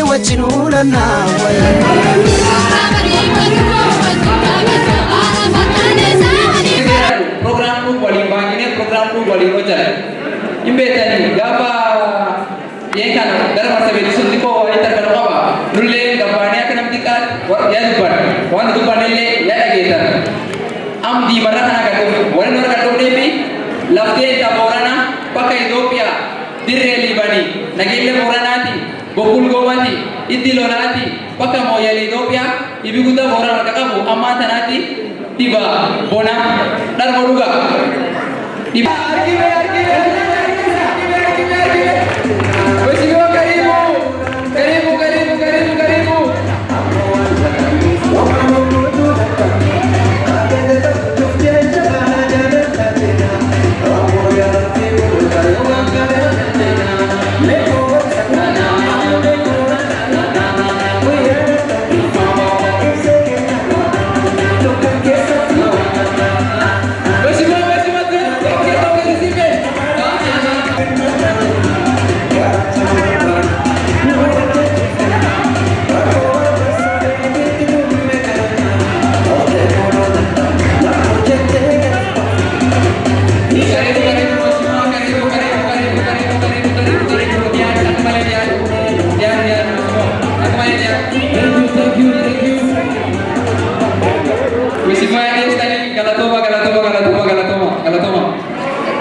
wajinulana program ku wali bangine program ku wali roja imbe tani gaba yekan dalam masa begitu sundi ko wali terkena apa nulle gabanya kan amtikat ya dupan wan dupan ile ya ageta am di mana kana kadu wali nor kadu devi lafte taborana pakai Ethiopia direli bani nagille moranati bokul gomati idilonati pakai moyali Ethiopia ibiguda borana kakabu amma tanati tiba bona dar moruga tiba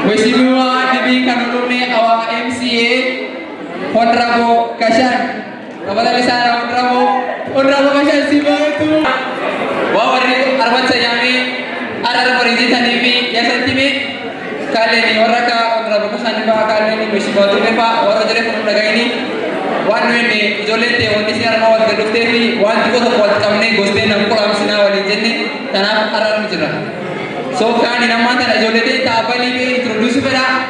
Mheshimiwa diberikan oleh awak MCA Honorable Kashan. Kepada sana Honorable Kashan siapa itu? Wawari arbat sayami ada perizinan ini ya sentime kali ini warga Honorable Kashan Pak kali ini Mheshimiwa tu Pak warga jadi pemuda ini one ini jolete wanti siar mawat geduk TV one juga kuat kami goste nampu kami sina wali jadi tanah arar bicara. So kan ini nama tanah jolete tak apa lagi introduce pada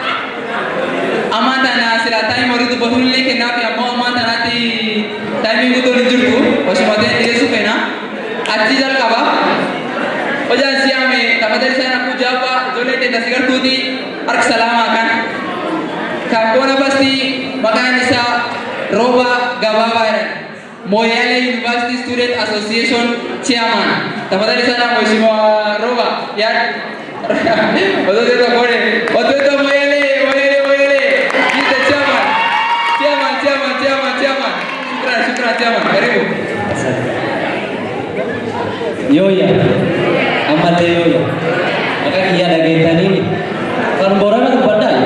aman tanah silatai mori tu bahulu lagi napi amma aman tanah ti timing itu dijurku Mheshimiwa dia suka na aji jal kaba oja siame tamadari sana puja apa jolete dasigar tudi ark salama kan kakona pasti makan bisa roba gabawaran Moyale University Student Association Chairman. Tafadhali sana Mheshimiwa Roba. Ya. Watoto kore. Watoto Moyale. He's the chairman. Chairman. Shukran chairman. Karibu. Yoya. Amate yoya. Maka iya lagi tani. Kan borana kepada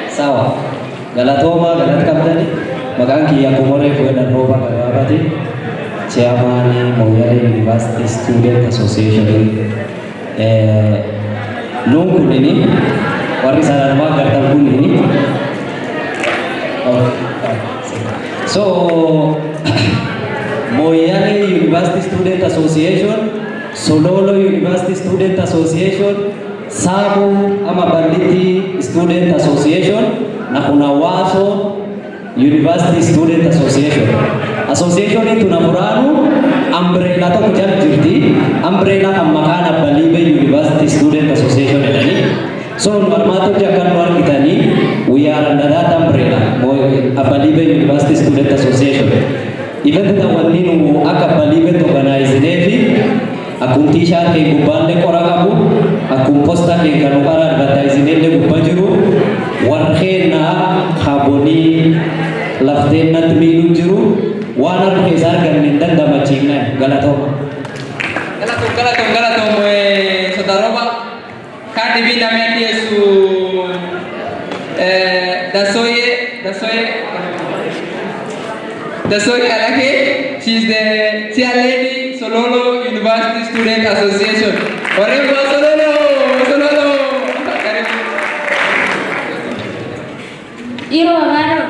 sawa. Galatoma galat kaptani. Maka kia kumore ko dan roba kabati chairman Moyale University Student Association nunggu ini wari sarama garta pun ini so Moyale University Student Association Sololo University Student Association Sabu ama Banditi Student Association na kuna Waso University Student Association. Association itu namuranu umbrella to kujal jirti umbrella kam makana Balibe University Student Association ini. So marmato jakan luar kita ni we are under that umbrella Balibe University Student Association. Event kita waninu aka Balibe to organize nevi akun t-shirt ke gubande korakabu akun poster ke kanukara advertising le gubajiru warkhena khaboni laftenna tmilu jiru wanar kesar ganindan damacingna galato saudara Pak kan di namanya Yesu dasoye alake she's the chair lady Sololo University Student Association. Karibu Sololo. Iro agaro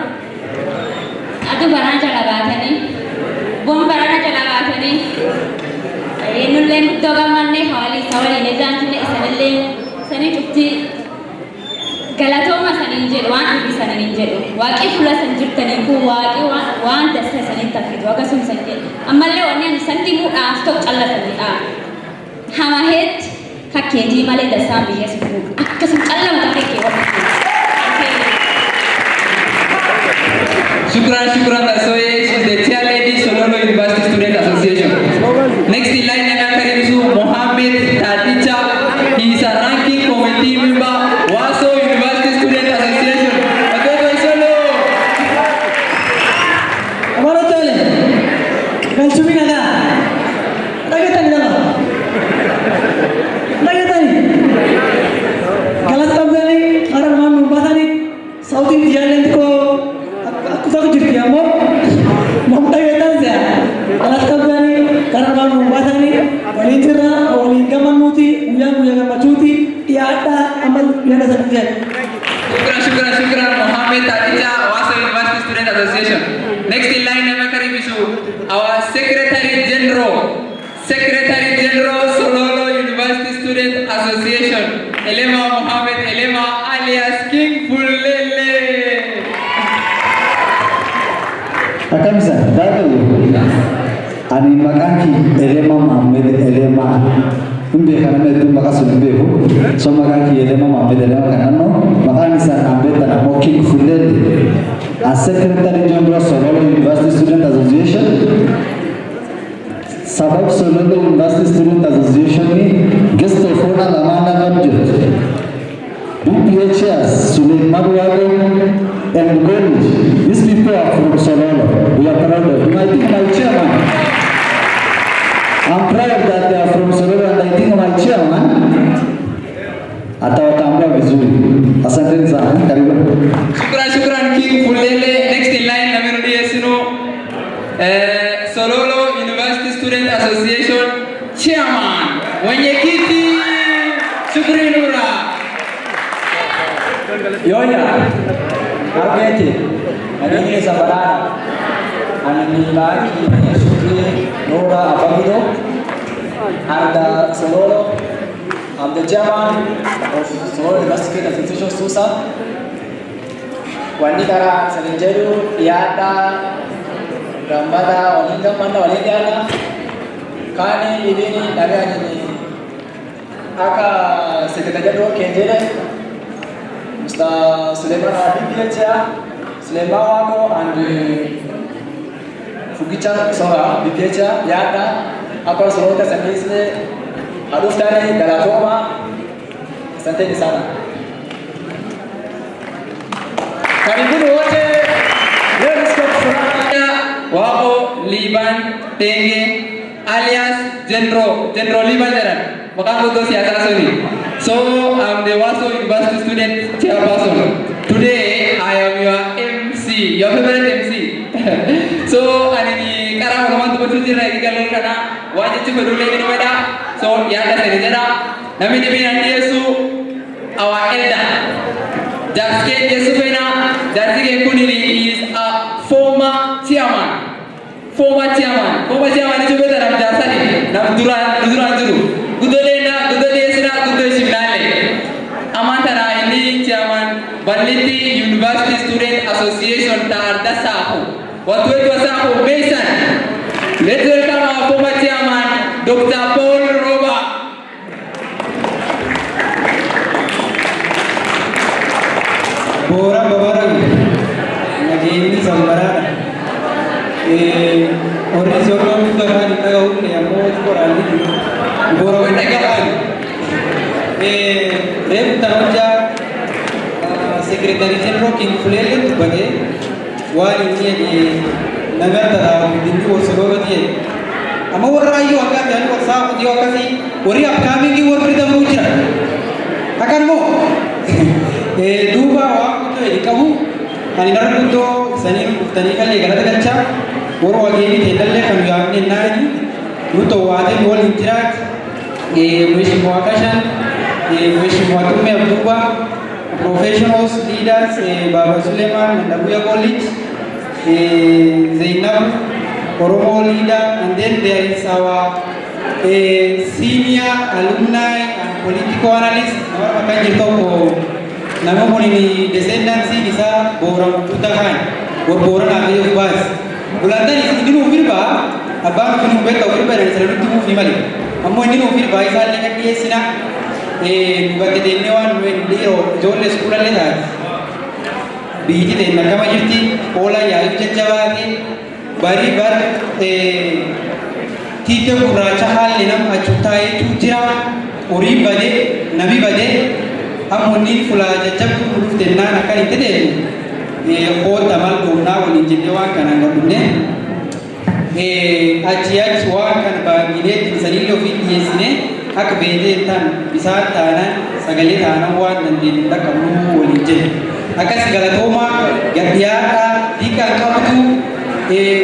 adu barana chala gathani bom barana chala gathani enulle muttoga manne hawali sawali ne jantine sanelle sani tukti galatoma sanin jedhu waan dhugi sanin jedhu waaqi fuula san jirtanii kun waaqi waan dasta sanin tafidu akkasum san jedhu ammallee onneen santi muudhaaf ta'u callataniidha hama heet fakkeetii malee dasaan biyya sifu akkasum callama takkee waqti Shukran Dasoye, she's the chair Sololo University Student Association. Next in line naman karibisu Mohammed Tadicha. He is a ranking committee member Waso University Student Association. Adobo Solo. Amaro tole. Kan sumi nada. Lagi dalo. Lagi. Galat tabani orang mau bahani South Indian ko aku tak jadi amo. Mamta yetan saya. Galat tabani karena mau bahani walinjira walinga manuti uya macuti tiada amal biasa saja. Shukran Mohammed Tadicha Waso University Student Association. Next in line naman karibisu our Secretary General Sololo University Student Association. Elema Mohammed Elema alias King Fulele. Akamsa, dadu. Ani makanki Elema Mohammed Elema. Umbe kana medu makasu beho. So makanki Elema Mohammed Elema kanano. Makani sa ambeta na King Fulele. As Secretary General Sololo University Student Association. Sabab Sololo University Student Association ni guest of honor Lamana Nabjot. BPHS Suleiman Wago and Gold. These people are from Sololo. We are proud of them. I think my chairman. I'm proud that they are from Sololo and I think my chairman. Atawatambua vizuri. Asanteni sana. Karibu. Shukran King Fulele. Next in line namerudi Yesino. Sololo University Student Association Chairman Mwenyekiti Shukri Nura. Yoya, Ageti, Anini Sabarana, Anini Laki, Shukri, Nora Abagido, and Sololo. I'm the chairman of Sololo University Association Susa. Wanitara Salinjeru, Yata, Gambada, Olinga Manda, Olingana, Kani, Ibini, Nagani, Aka Secretary Kenjere. Mr. Suleiman BPHR, Suleiman Wako and Fugicha Sora BPHR, Yata, Upper Sorota Sanise, Adustani, Galatoma, Sante Sana. Karibuni wote, let's go Wako Liban Tenge alias General Liban Jaran. Makango to siasa soni. So I'm the Waso University Student Chairperson. Today I am your MC, your favorite MC. So ani karang orang tu betul lagi kalau kana wajib tu betul lagi mana. So yang ada saya jada. Nami ni bina Yesu our elder. Jaske Yesu bina. Jaske Kunili is a former chairman. Former chairman itu betul dalam jasa ni. Nam duran juru. Gudole sira simnale. Amantara ini chairman Baliti University Student Association Tarda Sahu. Watu wetu Sahu Mason. Let's welcome our former chairman Dr. Paul Roba. Bora babarang nagini sambarana orang seorang itu kan kita udah yang mau orang ini bora Tegakan. rem tanaja Secretary General King Fulele tu bagi wali ini di nagar tara di Sololo dia ama orang ayu akan dan orang sah dia kasih orang upcoming di orang berita muncul akan mau duba waktu itu di kamu ani naruto to sani tani kali galata gancha woro wageni tedalle kan yamne nani muto wade wal intiraat mheshimiwa Kashan mheshimiwa Tume Abduba professionals leaders Baba Suleiman and Abuya College Zainab Oromo leader and then there is our senior alumni and political analyst nawar makanji to ko nama ni descendancy bisa borang putakan boran ayo bas bulanda ni dinu firba abang kunu beta firba dan selalu tu firma ammo ni firba isa lengan dia sina bagi denewan wen dio jolle sekolah lehat biji de nakama jirti pola ya jajawati barii bar tiite gurraacha haalli nama achi taa'eetu jira horii badee nabi badee hammoonni fulaa jajjabdu dhufte naan akka itti deemu qoota mal goonaa waliin jennee waan kana gadhunne achi waan kana baangilee tiksaniillee ofii dhiyeessine akka beekee ta'an bisaan taanaan sagalee taanaan waan dandeenyu dhaqqabnuu waliin jenna. Akkas galatoomaa gaddiyaadhaa dhiiqaa qabdu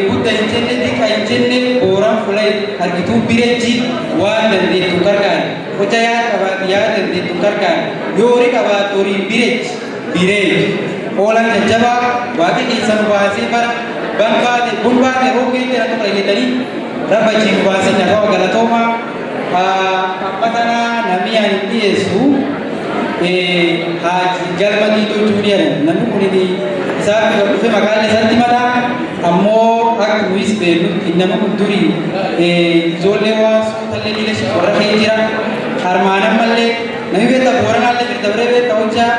guddaa hin jenne dhiiqaa hin jenne booraan fuula argituu bireechi waan dandeettu gargaara. Hojja yaa qabaatu yaa dandeettu gargaara. Yoo horii qabaatu horii bireechi bireechi. Oolan jajjabaa waaqa keessan baasee bara banbaate bunbaate roogee jira tokko dhageetanii rabba jiru baasee nafa galatoomaa hammatanaa namni ani dhiyeessu haati galma diidoo juuniyaadha. Namni kun isaaf dhufe maqaan isaatti mataa ammoo akka nuyis beeknutti nama kun durii ijoollee waa suutallee dhiiga warra kee jira harmaanan mallee namni beektaa booranaallee birta biree beektaa hojjaa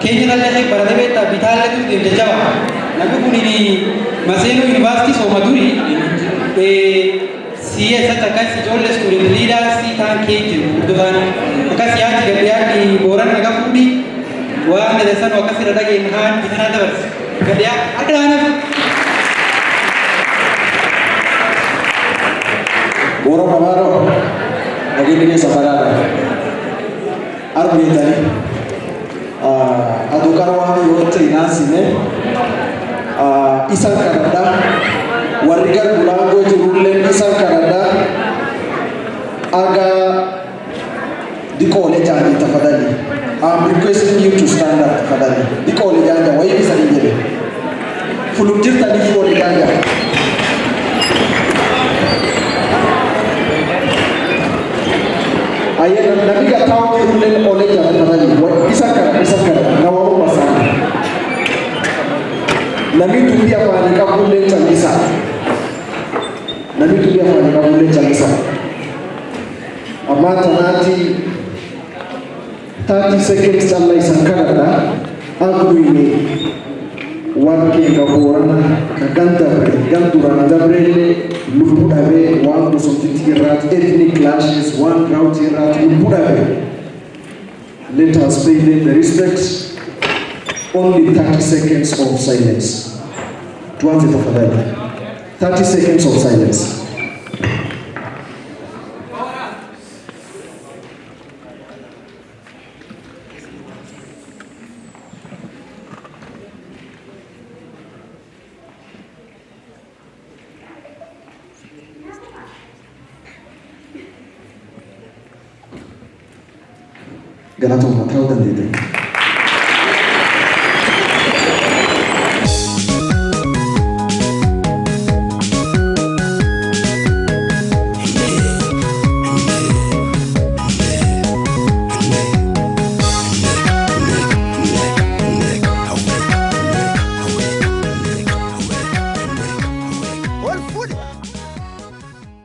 keenya tallee baratee beektaa bitaallee ture deemte jaba. Namni kun Maseenoo Yuunivarsiitii Sooma durii CS akkas ijoollee student leaders ta'an kee jiru guddaan akkas yaadi gadhiyaadhi booran naga fuudhi waan dadassan akkas irra dhageen haan bitanaa dabarse gadhiyaa akka dhaanaaf Bora Pamaro, lagi dengan sabarada. Arbitari, adukar wahai yote inasine, isang Kanada, warga Bulago Jerusalem isang Kanada, aga di college aja tafadhali. I'm requesting you to stand up tafadhali. Di college aja, why bisa dijele? Fulujir tadi college aja. Ayah nabi gak tahu Jerusalem oleh jalan tadi. Bisa kan? Nawamu pasang. Nabi tu dia apa? Kamu boleh cakisa. Nabi tu dia apa? Kamu boleh cakisa. Amma tanati 30 seconds Allah isangkara aku ini warke kaborana kaganta ganturan dabrele lupu dabe one rat ethnic clashes one crowd rat lupu dabe. Let us pay them the respect. Only 30 seconds of silence. Tuanze tafadhali. 30 seconds of silence. Ganato matau dan dede.